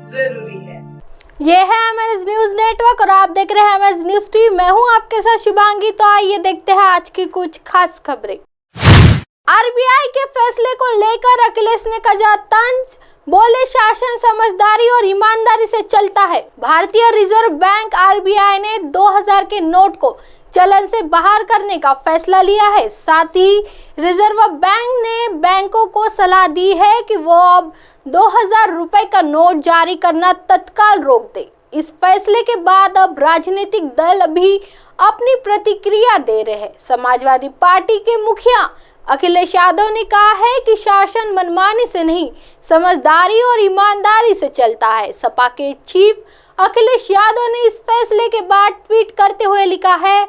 जरूरी है। ये है एमएनएस न्यूज नेटवर्क और आप देख रहे हैं एमएनएस न्यूज टीवी। मैं हूं आपके साथ शुभांगी। तो आइए देखते हैं आज की कुछ खास खबरें। आरबीआई के फैसले को लेकर अखिलेश ने कहा तंज, बोले शासन समझदारी और ईमानदारी से चलता है। भारतीय रिजर्व बैंक आरबीआई ने 2000 के नोट को चलन से बाहर करने का फैसला लिया है। साथ ही रिजर्व बैंक ने बैंकों को सलाह दी है कि वो अब 2000 रुपए का नोट जारी करना तत्काल रोक दे। इस फैसले के बाद अब राजनीतिक दल भी अपनी प्रतिक्रिया दे रहे हैं। समाजवादी पार्टी के मुखिया अखिलेश यादव ने कहा है कि शासन मनमानी से नहीं, समझदारी और ईमानदारी से चलता है। सपा के चीफ अखिलेश यादव ने इस फैसले के बाद ट्वीट करते हुए लिखा है,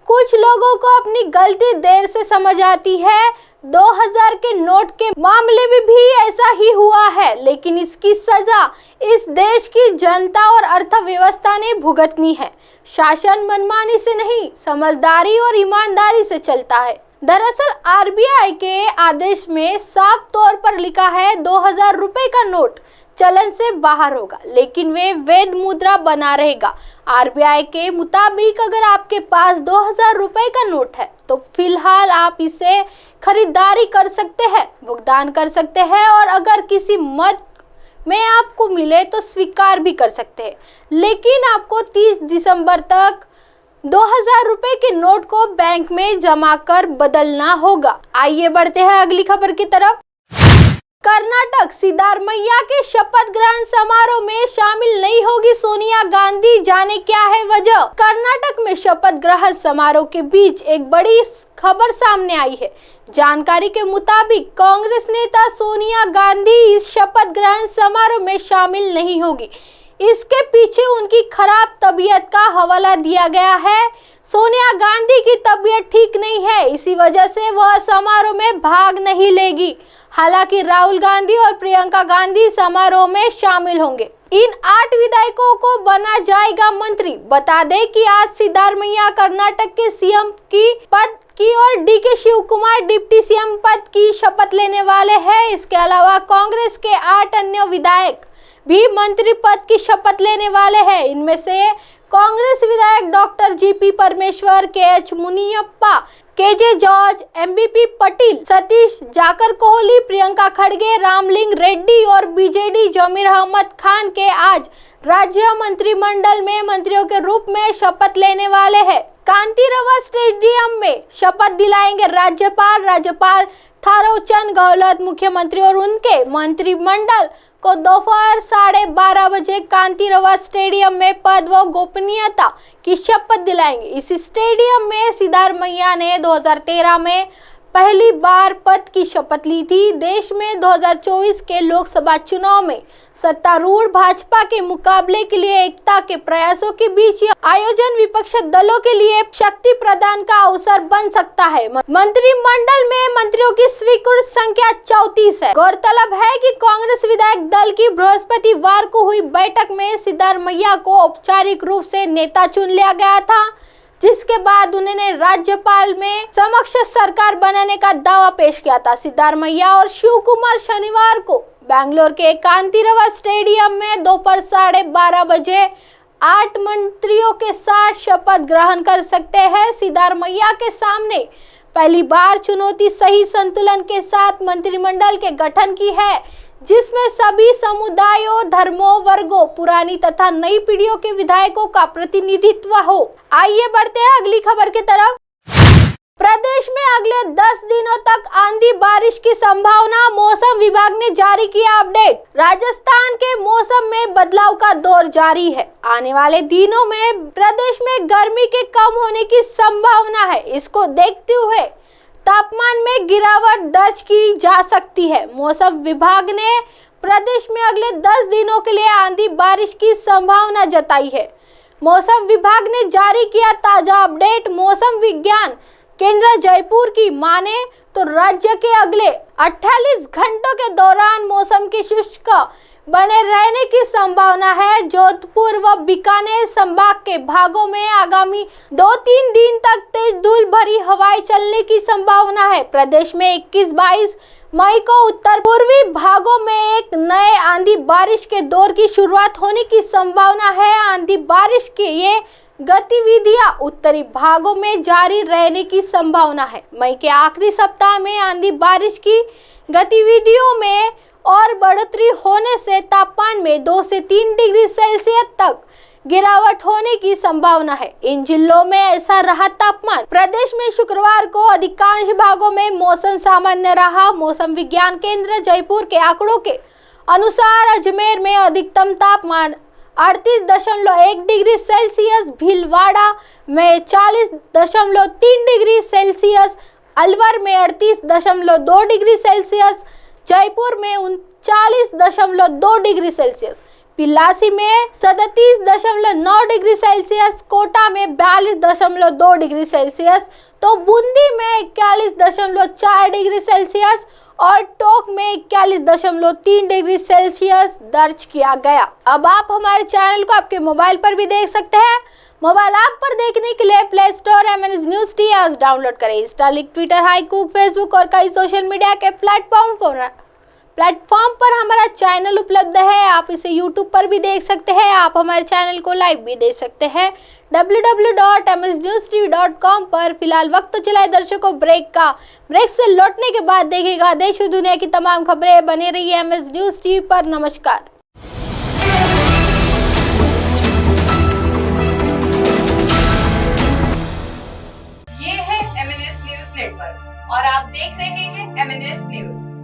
कुछ लोगों को अपनी गलती देर से समझ आती है। 2000 के नोट के मामले में भी ऐसा ही हुआ है, लेकिन इसकी सजा इस देश की जनता और अर्थव्यवस्था ने भुगतनी है। शासन मनमानी से नहीं, समझदारी और ईमानदारी से चलता है। दरअसल आरबीआई के आदेश में साफ तौर पर लिखा है 2000 रुपए का नोट चलन से बाहर होगा, लेकिन वे वैध मुद्रा बना रहेगा। आरबीआई के मुताबिक अगर आपके पास 2000 रुपए का नोट है तो फिलहाल आप इसे खरीदारी कर सकते हैं, भुगतान कर सकते हैं और अगर किसी मद में आपको मिले तो स्वीकार भी कर सकते हैं। लेकिन आपको 30 दिसंबर तक 2000 रुपए के नोट को बैंक में जमा कर बदलना होगा। आइए बढ़ते हैं अगली खबर की तरफ। कर्नाटक, सिद्धारमैया के शपथ ग्रहण समारोह में शामिल नहीं होगी सोनिया गांधी, जाने क्या है वजह। कर्नाटक में शपथ ग्रहण समारोह के बीच एक बड़ी खबर सामने आई है। जानकारी के मुताबिक कांग्रेस नेता सोनिया गांधी इस शपथ ग्रहण समारोह में शामिल नहीं होगी। इसके पीछे उनकी खराब तबीयत का हवाला दिया गया है। सोनिया गांधी की तबीयत ठीक नहीं है, इसी वजह से वह समारोह में भाग नहीं लेगी। हालांकि राहुल गांधी और प्रियंका गांधी समारोह में शामिल होंगे। इन 8 विधायकों को बना जाएगा मंत्री। बता दें कि आज सिद्धारमैया कर्नाटक के सीएम की पद की और DK Shivakumar deputy CM पद की शपथ लेने वाले हैं। इसके अलावा कांग्रेस के 8 अन्य विधायक भी मंत्री पद की शपथ लेने वाले हैं। इनमें से कांग्रेस विधायक doctor GP Parameshwara, KH Muniyappa, KJ George, MBP Patel, Satish जाकर कोहली, प्रियंका खड़गे, रामलिंग रेड्डी और बीजेडी जमीर अहमद खान के आज राज्य मंत्रिमंडल में मंत्रियों के रूप में शपथ लेने वाले हैं। कांतिरवा स्टेडियम में शपथ दिलाएंगे राज्यपाल थावरचंद गहलोत। मुख्यमंत्री और उनके मंत्रिमंडल को दोपहर 12:30 बजे कांतिरवा स्टेडियम में पद व गोपनीयता की शपथ दिलाएंगे। इस स्टेडियम में सिद्धारमैया ने 2013 में पहली बार पद की शपथ ली थी। देश में 2024 के लोकसभा चुनाव में सत्तारूढ़ भाजपा के मुकाबले के लिए एकता के प्रयासों के बीच यह आयोजन विपक्ष दलों के लिए शक्ति प्रदान का अवसर बन सकता है। मंत्रिमंडल में मंत्रियों की स्वीकृत संख्या 34 है। गौरतलब है कि कांग्रेस विधायक दल की बृहस्पतिवार को हुई बैठक में सिद्धारमैया को औपचारिक रूप से नेता चुन लिया गया था, जिसके बाद उन्होंने राज्यपाल में समक्ष सरकार बनाने का दावा पेश किया था। सिद्धारमैया और शिव कुमार शनिवार को बेंगलोर के कांतिरवा स्टेडियम में दोपहर 12:30 बजे 8 मंत्रियों के साथ शपथ ग्रहण कर सकते हैं। सिद्धारमैया के सामने पहली बार चुनौती सही संतुलन के साथ मंत्रिमंडल के गठन की है, जिसमें सभी समुदायों, धर्मों, वर्गों, पुरानी तथा नई पीढ़ियों के विधायकों का प्रतिनिधित्व हो। आइए बढ़ते हैं अगली खबर की तरफ। प्रदेश में अगले 10 दिनों तक आंधी बारिश की संभावना, मौसम विभाग ने जारी किया अपडेट। राजस्थान के मौसम में बदलाव का दौर जारी है। आने वाले दिनों में प्रदेश में गर्मी के कम होने की संभावना है। इसको देखते हुए तापमान में गिरावट दर्ज की जा सकती है। मौसम विभाग ने प्रदेश में अगले 10 दिनों के लिए आंधी बारिश की संभावना जताई है। मौसम विभाग ने जारी किया ताजा अपडेट। मौसम विज्ञान केंद्र जयपुर की माने तो राज्य के अगले 48 घंटों के दौरान मौसम के शुष्क बने रहने की संभावना है। जोधपुर व बीकानेर संभाग के भागों में आगामी 2-3 दिन तक तेज में धूल भरी हवाएं चलने की संभावना है। प्रदेश में 21-22 मई को उत्तर पूर्वी भागों में एक नए आंधी बारिश के दौर की शुरुआत होने की संभावना है। आंधी बारिश की ये गतिविधियां उत्तरी भागों में जारी रहने की संभावना है। मई के आखिरी सप्ताह में आंधी बारिश की गतिविधियों में और बढ़ोतरी होने से तापमान में 2 से 3 डिग्री सेल्सियस तक गिरावट होने की संभावना है। इन जिलों में ऐसा रहा तापमान। प्रदेश में शुक्रवार को अधिकांश भागों में मौसम सामान्य रहा। मौसम विज्ञान केंद्र जयपुर के आंकड़ों के अनुसार अजमेर में अधिकतम तापमान 38.1 डिग्री सेल्सियस, भीलवाड़ा में 40.3 डिग्री सेल्सियस, अलवर में 38.2 डिग्री सेल्सियस, जयपुर में 39.2 डिग्री सेल्सियस, पिलासी में 37.9 डिग्री सेल्सियस, कोटा में 42.2 डिग्री सेल्सियस, तो बूंदी में 41.4 डिग्री सेल्सियस और टोंक में 41.3 डिग्री सेल्सियस दर्ज किया गया। अब आप हमारे चैनल को आपके मोबाइल पर भी देख सकते हैं। मोबाइल ऐप पर देखने के लिए play store MNS news T आज डाउनलोड करें। इंस्टा, ट्विटर, हाईकूक, फेसबुक और कई सोशल मीडिया के प्लेटफॉर्म पर हमारा चैनल उपलब्ध है। आप इसे यूट्यूब पर भी देख सकते हैं। आप हमारे चैनल को लाइव भी देख सकते हैं www.msnewstv.com पर। फिलहाल वक्त तो चला है दर्शकों ब्रेक से लौटने के बाद देखिएगा देश और दुनिया की तमाम खबरें। बने रहिए MS न्यूज टीवी पर। नमस्कार। ये है MNS न्यूज नेटवर्क और आप देख रहे हैं MNS न्यूज।